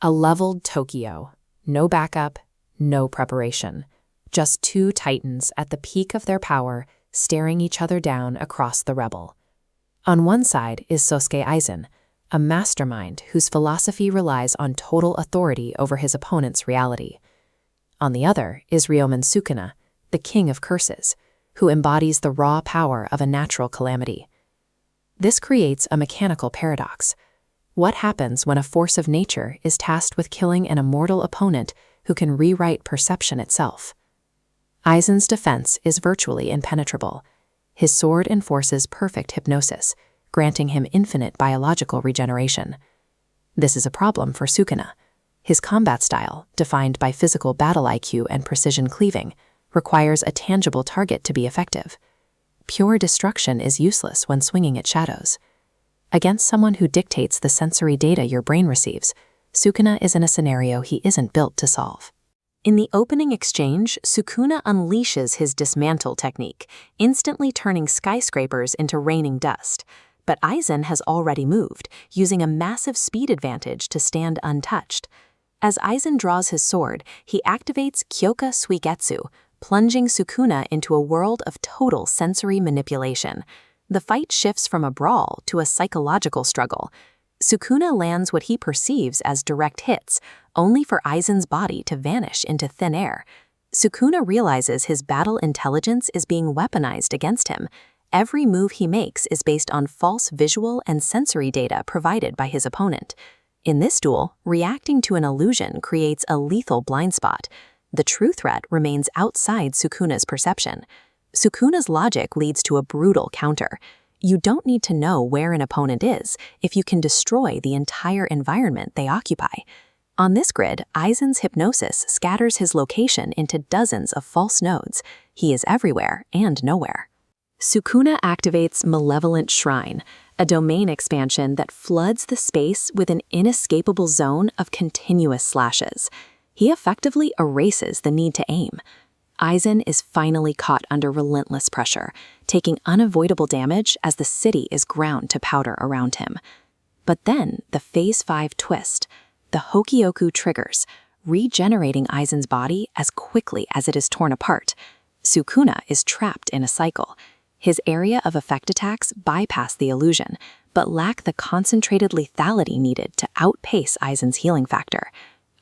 A leveled Tokyo. No backup, no preparation. Just two titans at the peak of their power, staring each other down across the rubble. On one side is Sosuke Aizen, a mastermind whose philosophy relies on total authority over his opponent's reality. On the other is Ryomen Sukuna, the king of curses, who embodies the raw power of a natural calamity. This creates a mechanical paradox. What happens when a force of nature is tasked with killing an immortal opponent who can rewrite perception itself? Aizen's defense is virtually impenetrable. His sword enforces perfect hypnosis, granting him infinite biological regeneration. This is a problem for Sukuna. His combat style, defined by physical battle IQ and precision cleaving, requires a tangible target to be effective. Pure destruction is useless when swinging at shadows. Against someone who dictates the sensory data your brain receives, Sukuna is in a scenario he isn't built to solve. In the opening exchange, Sukuna unleashes his dismantle technique, instantly turning skyscrapers into raining dust. But Aizen has already moved, using a massive speed advantage to stand untouched. As Aizen draws his sword, he activates Kyoka Suigetsu, plunging Sukuna into a world of total sensory manipulation. The fight shifts from a brawl to a psychological struggle. Sukuna lands what he perceives as direct hits, only for Aizen's body to vanish into thin air. Sukuna realizes his battle intelligence is being weaponized against him. Every move he makes is based on false visual and sensory data provided by his opponent. In this duel, reacting to an illusion creates a lethal blind spot. The true threat remains outside Sukuna's perception. Sukuna's logic leads to a brutal counter. You don't need to know where an opponent is if you can destroy the entire environment they occupy. On this grid, Aizen's hypnosis scatters his location into dozens of false nodes. He is everywhere and nowhere. Sukuna activates Malevolent Shrine, a domain expansion that floods the space with an inescapable zone of continuous slashes. He effectively erases the need to aim. Aizen is finally caught under relentless pressure, taking unavoidable damage as the city is ground to powder around him. But then, the Phase 5 twist. The Hokioku triggers, regenerating Aizen's body as quickly as it is torn apart. Sukuna is trapped in a cycle. His area of effect attacks bypass the illusion, but lack the concentrated lethality needed to outpace Aizen's healing factor.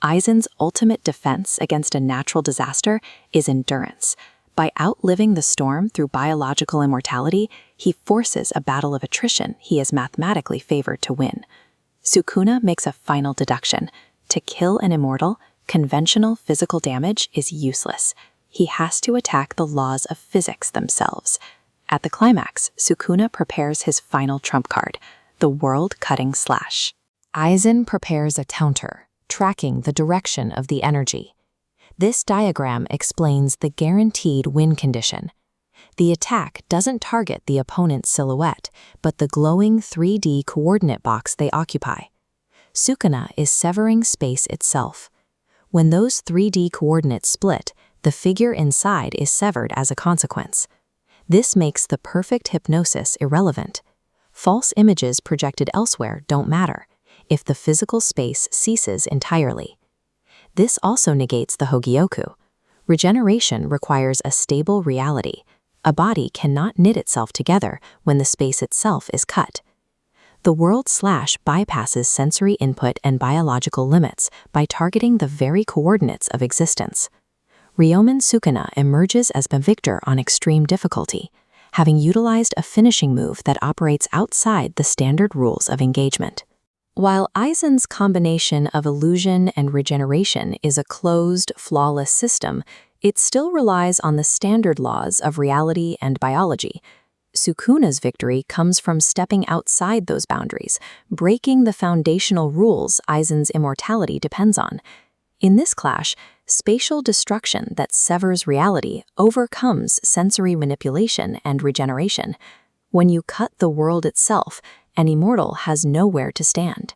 Aizen's ultimate defense against a natural disaster is endurance. By outliving the storm through biological immortality, he forces a battle of attrition he is mathematically favored to win. Sukuna makes a final deduction. To kill an immortal, conventional physical damage is useless. He has to attack the laws of physics themselves. At the climax, Sukuna prepares his final trump card, the world-cutting slash. Aizen prepares a counter, tracking the direction of the energy. This diagram explains the guaranteed win condition. The attack doesn't target the opponent's silhouette, but the glowing 3D coordinate box they occupy. Sukuna is severing space itself. When those 3D coordinates split, the figure inside is severed as a consequence. This makes the perfect hypnosis irrelevant. False images projected elsewhere don't matter if the physical space ceases entirely. This also negates the Hokioku. Regeneration requires a stable reality. A body cannot knit itself together when the space itself is cut. The world slash bypasses sensory input and biological limits by targeting the very coordinates of existence. Ryomen Sukuna emerges as the victor on extreme difficulty, having utilized a finishing move that operates outside the standard rules of engagement. While Aizen's combination of illusion and regeneration is a closed, flawless system, it still relies on the standard laws of reality and biology. Sukuna's victory comes from stepping outside those boundaries, breaking the foundational rules Aizen's immortality depends on. In this clash, spatial destruction that severs reality overcomes sensory manipulation and regeneration. When you cut the world itself, an immortal has nowhere to stand.